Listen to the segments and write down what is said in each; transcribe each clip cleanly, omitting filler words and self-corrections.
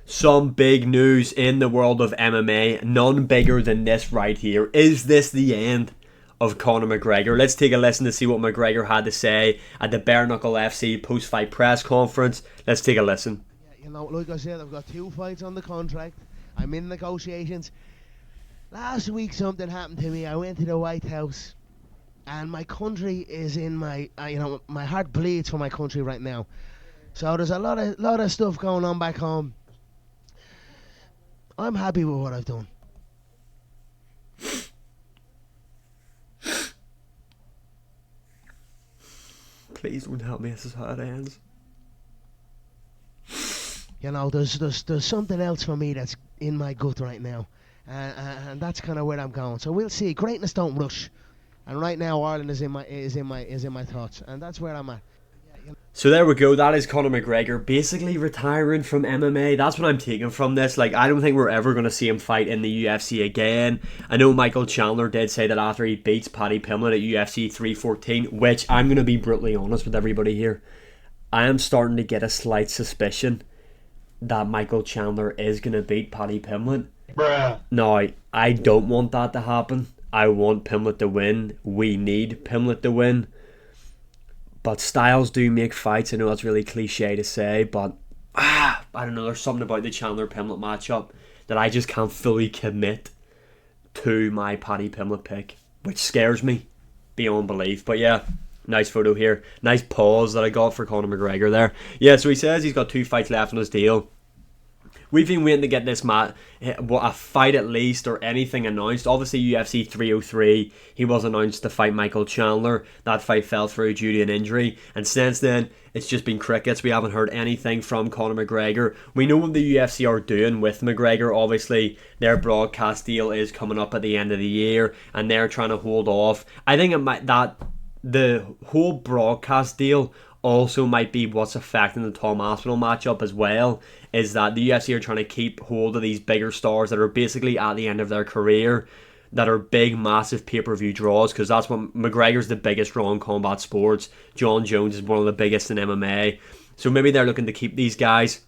some big news in the world of MMA. None bigger than this right here. Is this the end of Conor McGregor? Let's take a listen to see what McGregor had to say at the Bare Knuckle FC post-fight press conference. Let's take a listen. You know, like I said, I've got 2 fights on the contract. I'm in negotiations. Last week something happened to me. I went to the White House, and my country is in my, my heart bleeds for my country right now. So there's a lot of stuff going on back home. I'm happy with what I've done. Please don't help me. This is how it ends. You know, there's something else for me that's in my gut right now, and that's kind of where I'm going. So we'll see. Greatness don't rush, and right now Ireland is in my thoughts, and that's where I'm at. So there we go. That is Conor McGregor basically retiring from MMA. That's what I'm taking from this. Like, I don't think we're ever going to see him fight in the UFC again. I know Michael Chandler did say that after he beats Paddy Pimblett at UFC 314, which I'm going to be brutally honest with everybody here, I am starting to get a slight suspicion that Michael Chandler is going to beat Paddy Pimblett. Bruh. Now, I don't want that to happen. I want Pimblett to win. We need Pimblett to win. But styles do make fights. I know that's really cliche to say, but I don't know, there's something about the Chandler-Pimblett matchup that I just can't fully commit to my Paddy Pimblett pick, which scares me beyond belief. But yeah, nice photo here. Nice pause that I got for Conor McGregor there. Yeah, so he says he's got 2 fights left on his deal. We've been waiting to get this a fight at least, or anything announced. Obviously UFC 303, he was announced to fight Michael Chandler. That fight fell through due to an injury, and since then it's just been crickets. We haven't heard anything from Conor McGregor. We know what the UFC are doing with McGregor. Obviously their broadcast deal is coming up at the end of the year, and they're trying to hold off. I think the whole broadcast deal also might be what's affecting the Tom Aspinall matchup as well, is that the UFC are trying to keep hold of these bigger stars that are basically at the end of their career, that are big, massive pay-per-view draws, because that's what McGregor's the biggest draw in combat sports. John Jones is one of the biggest in MMA. So maybe they're looking to keep these guys,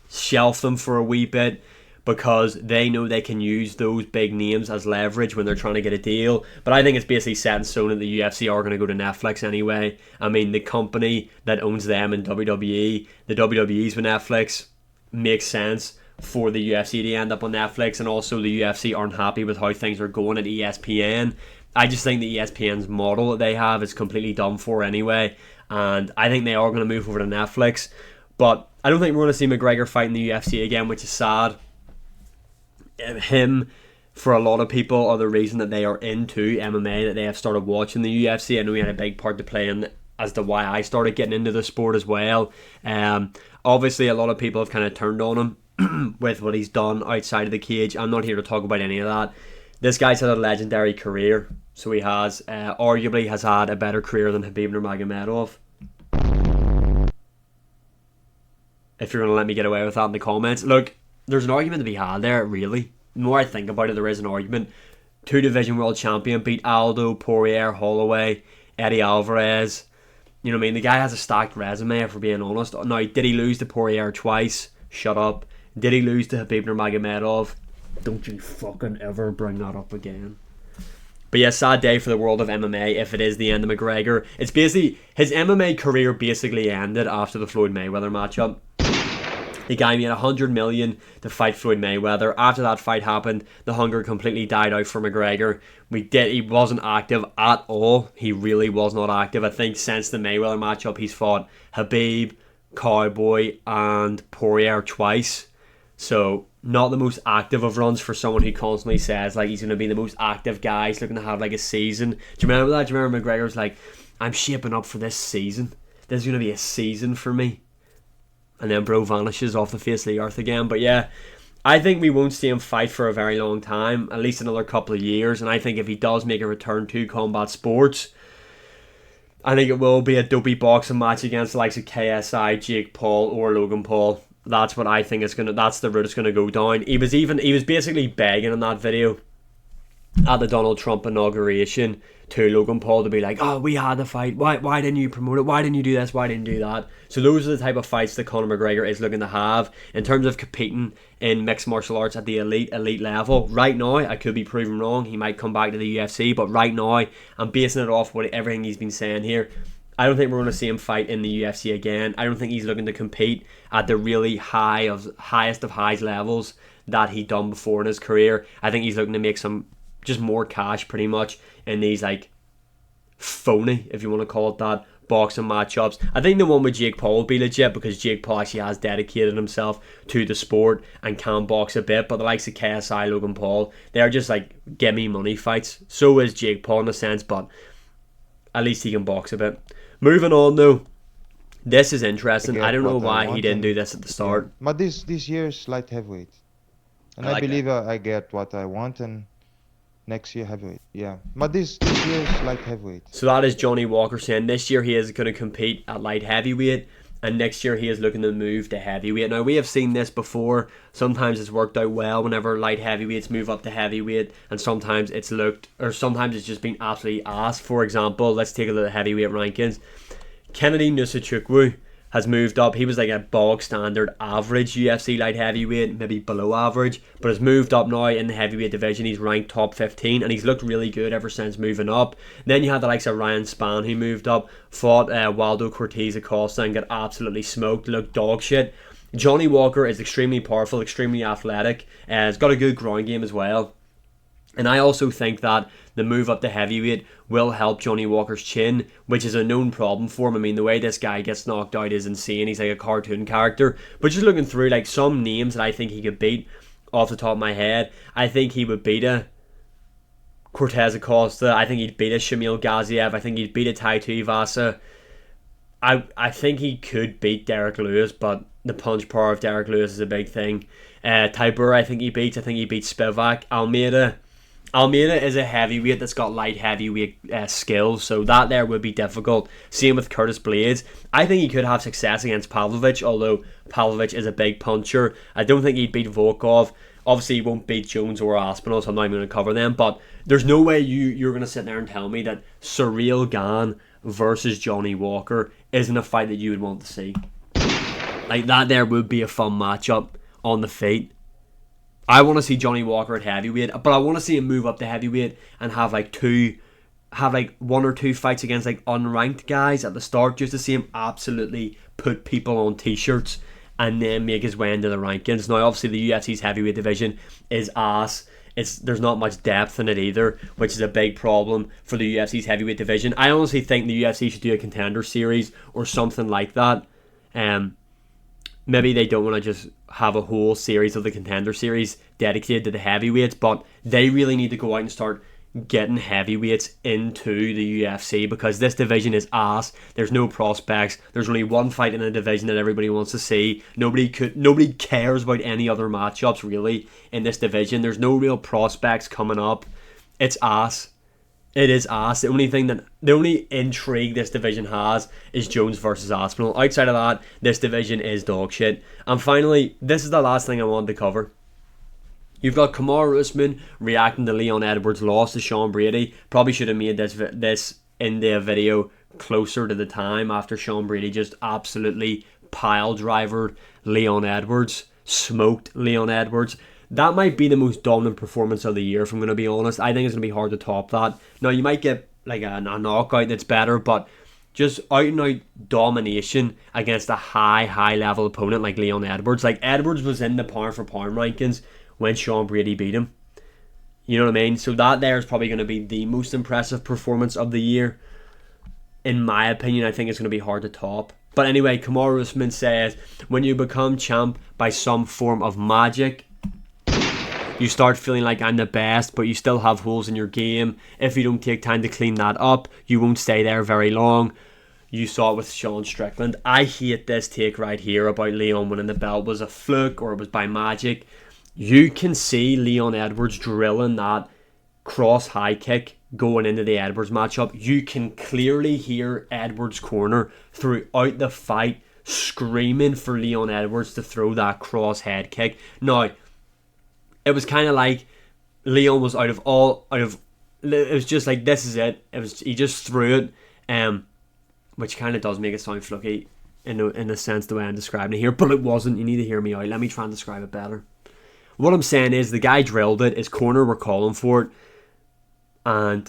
shelf them for a wee bit, because they know they can use those big names as leverage when they're trying to get a deal. But I think it's basically set in stone that the UFC are going to go to Netflix anyway. I mean, the company that owns them in WWE, the WWE's with Netflix, makes sense for the UFC to end up on Netflix, and also the UFC aren't happy with how things are going at ESPN. I just think the ESPN's model that they have is completely done for anyway, and I think they are going to move over to Netflix. But I don't think we're going to see McGregor fight in the UFC again, which is sad. Him, for a lot of people, are the reason that they are into MMA, that they have started watching the UFC. I know he had a big part to play in as to why I started getting into the sport as well. Obviously a lot of people have kind of turned on him with what he's done outside of the cage. I'm not here to talk about any of that. This guy's had a legendary career, so he has arguably has had a better career than Khabib Nurmagomedov. If you're going to let me get away with that in the comments. Look, there's an argument to be had there, really. The more I think about it, there is an argument. 2-division world champion, beat Aldo, Poirier, Holloway, Eddie Alvarez. You know what I mean? The guy has a stacked resume, if we're being honest. Now, did he lose to Poirier twice? Shut up. Did he lose to Khabib Nurmagomedov? Don't you fucking ever bring that up again. But yeah, sad day for the world of MMA if it is the end of McGregor. It's basically, his MMA career basically ended after the Floyd Mayweather matchup. The guy made $100 million to fight Floyd Mayweather. After that fight happened, the hunger completely died out for McGregor. He wasn't active at all. He really was not active. I think since the Mayweather matchup, he's fought Khabib, Cowboy, and Poirier twice. So not the most active of runs for someone who constantly says like he's going to be the most active guy. He's looking to have like a season. Do you remember that? Do you remember McGregor's like, I'm shaping up for this season. This is going to be a season for me. And then bro vanishes off the face of the earth again. But yeah, I think we won't see him fight for a very long time, at least another couple of years. And I think if he does make a return to combat sports, I think it will be a dopey boxing match against the likes of KSI, Jake Paul, or Logan Paul. That's what I think that's the route it's gonna go down. He was basically begging in that video at the Donald Trump inauguration to Logan Paul to be like, oh, we had the fight, why didn't you promote it, why didn't you do this, why didn't you do that? So those are the type of fights that Conor McGregor is looking to have in terms of competing in mixed martial arts at the elite level. Right now, I could be proven wrong, he might come back to the UFC, but right now I'm basing it off what everything he's been saying here. I don't think we're going to see him fight in the UFC again. I don't think he's looking to compete at the really highest of highs levels that he done before in his career. I think he's looking to make some just more cash pretty much in these like phony, if you want to call it that, boxing matchups. I think the one with Jake Paul will be legit because Jake Paul actually has dedicated himself to the sport and can box a bit, but the likes of KSI, Logan Paul, they're just like get me money fights. So is Jake Paul in a sense, but at least he can box a bit. Moving on though, this is interesting. I don't know why he didn't do this at the start. Yeah. But this year's light heavyweight, and I believe I get what I want, and next year heavyweight. Yeah, but this year's light heavyweight. So that is Johnny Walker saying this year he is going to compete at light heavyweight, and next year he is looking to move to heavyweight. Now we have seen this before. Sometimes it's worked out well whenever light heavyweights move up to heavyweight, and sometimes it's just been absolutely ass. For example, let's take a look at heavyweight rankings. Kennedy Nzechukwu has moved up. He was like a bog standard average UFC light heavyweight, maybe below average, but has moved up now in the heavyweight division. He's ranked top 15 and he's looked really good ever since moving up. Then you had the likes of Ryan Spann who moved up, fought Waldo Cortez Acosta and got absolutely smoked, looked dog shit. Johnny Walker is extremely powerful, extremely athletic, has got a good ground game as well. And I also think that the move up to heavyweight will help Johnny Walker's chin, which is a known problem for him. I mean, the way this guy gets knocked out is insane. He's like a cartoon character. But just looking through like some names that I think he could beat off the top of my head, I think he would beat a Cortez Acosta. I think he'd beat a Shamil Gaziev. I think he'd beat a Tai Tuivasa. I think he could beat Derek Lewis, but the punch power of Derek Lewis is a big thing. Tybura, I think he beats Spivak. Almeida is a heavyweight that's got light heavyweight skills, so that there would be difficult. Same with Curtis Blades. I think he could have success against Pavlovich, although Pavlovich is a big puncher. I don't think he'd beat Volkov. Obviously, he won't beat Jones or Aspinall, so I'm not even going to cover them. But there's no way you're going to sit there and tell me that Ciryl Gane versus Johnny Walker isn't a fight that you would want to see. Like, that there would be a fun matchup on the feet. I want to see Johnny Walker at heavyweight, but I want to see him move up to heavyweight and have one or two fights against like unranked guys at the start, just to see him absolutely put people on t-shirts and then make his way into the rankings. Now obviously the UFC's heavyweight division is ass. There's not much depth in it either, which is a big problem for the UFC's heavyweight division. I honestly think the UFC should do a contender series or something like that. Maybe they don't want to just have a whole series of the contender series dedicated to the heavyweights, but they really need to go out and start getting heavyweights into the UFC because this division is ass. There's no prospects. There's only one fight in a division that everybody wants to see. Nobody cares about any other matchups really in this division. There's no real prospects coming up. It's ass. It is ass. The only intrigue this division has is Jones versus Aspinall. Outside of that, this division is dog shit. And finally, this is the last thing I wanted to cover. You've got Kamaru Usman reacting to Leon Edwards' loss to Sean Brady. Probably should have made this India video closer to the time after Sean Brady just absolutely pile drivered Leon Edwards, smoked Leon Edwards. That might be the most dominant performance of the year, if I'm going to be honest. I think it's going to be hard to top that. Now, you might get like a knockout that's better, but just out-and-out domination against a high level opponent like Leon Edwards. Like, Edwards was in the pound for pound rankings when Sean Brady beat him. You know what I mean? So that there is probably going to be the most impressive performance of the year. In my opinion, I think it's going to be hard to top. But anyway, Kamaru Usman says, when you become champ by some form of magic, you start feeling like I'm the best, but you still have holes in your game. If you don't take time to clean that up, you won't stay there very long. You saw it with Sean Strickland. I hate this take right here about Leon winning the belt was a fluke or it was by magic. You can see Leon Edwards drilling that cross high kick going into the Edwards matchup. You can clearly hear Edwards' corner throughout the fight screaming for Leon Edwards to throw that cross head kick. Now, it was kind of like Leon was out of. It was just like, this is it. He just threw it, which kind of does make it sound fluky in a sense the way I'm describing it here, but it wasn't. You need to hear me out. Let me try and describe it better. What I'm saying is the guy drilled it. His corner were calling for it, and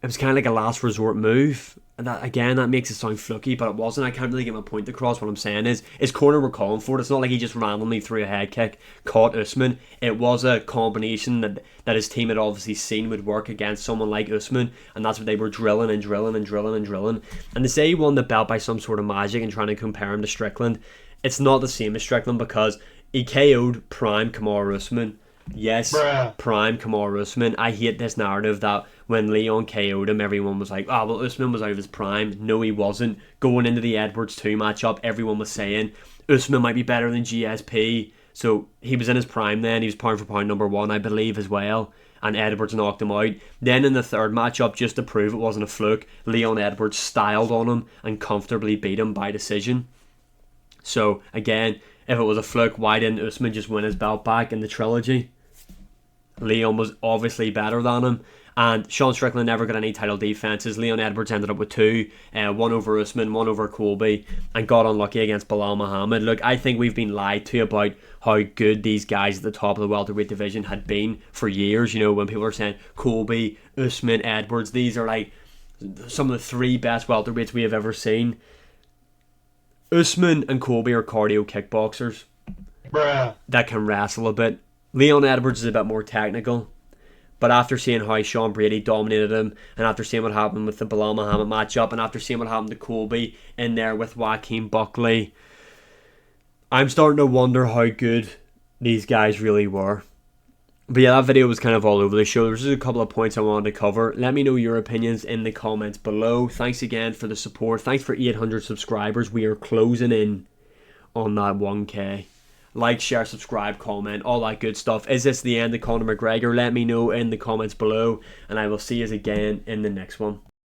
it was kind of like a last resort move. And that makes it sound fluky, but it wasn't. I can't really get my point across. What I'm saying is his corner were calling for it. It's not like he just randomly threw a head kick, caught Usman. It was a combination that his team had obviously seen would work against someone like Usman, and that's what they were drilling and drilling and drilling and drilling. And to say he won the belt by some sort of magic and trying to compare him to Strickland, it's not the same as Strickland, because he KO'd prime Kamaru Usman. Yes, prime Kamaru Usman. I hate this narrative that when Leon KO'd him, everyone was like, oh, well, Usman was out of his prime. No, he wasn't. Going into the Edwards 2 matchup, everyone was saying Usman might be better than GSP. So he was in his prime then. He was pound for pound number 1, I believe, as well. And Edwards knocked him out. Then in the third matchup, just to prove it wasn't a fluke, Leon Edwards styled on him and comfortably beat him by decision. So, again, if it was a fluke, why didn't Usman just win his belt back in the trilogy? Leon was obviously better than him, and Sean Strickland never got any title defenses. Leon Edwards ended up with 2, one over Usman, one over Colby, and got unlucky against Bilal Muhammad. Look, I think we've been lied to about how good these guys at the top of the welterweight division had been for years. You know, when people are saying Colby, Usman, Edwards, these are like some of the 3 best welterweights we have ever seen. Usman and Colby are cardio kickboxers that can wrestle a bit. Leon Edwards is a bit more technical, but after seeing how Sean Brady dominated him, and after seeing what happened with the Bilal Muhammad matchup, and after seeing what happened to Colby in there with Joaquin Buckley, I'm starting to wonder how good these guys really were. But yeah, that video was kind of all over the show. There's just a couple of points I wanted to cover. Let me know your opinions in the comments below. Thanks again for the support. Thanks for 800 subscribers. We are closing in on that 1K. Like, share, subscribe, comment, all that good stuff. Is this the end of Conor McGregor? Let me know in the comments below, and I will see you again in the next one.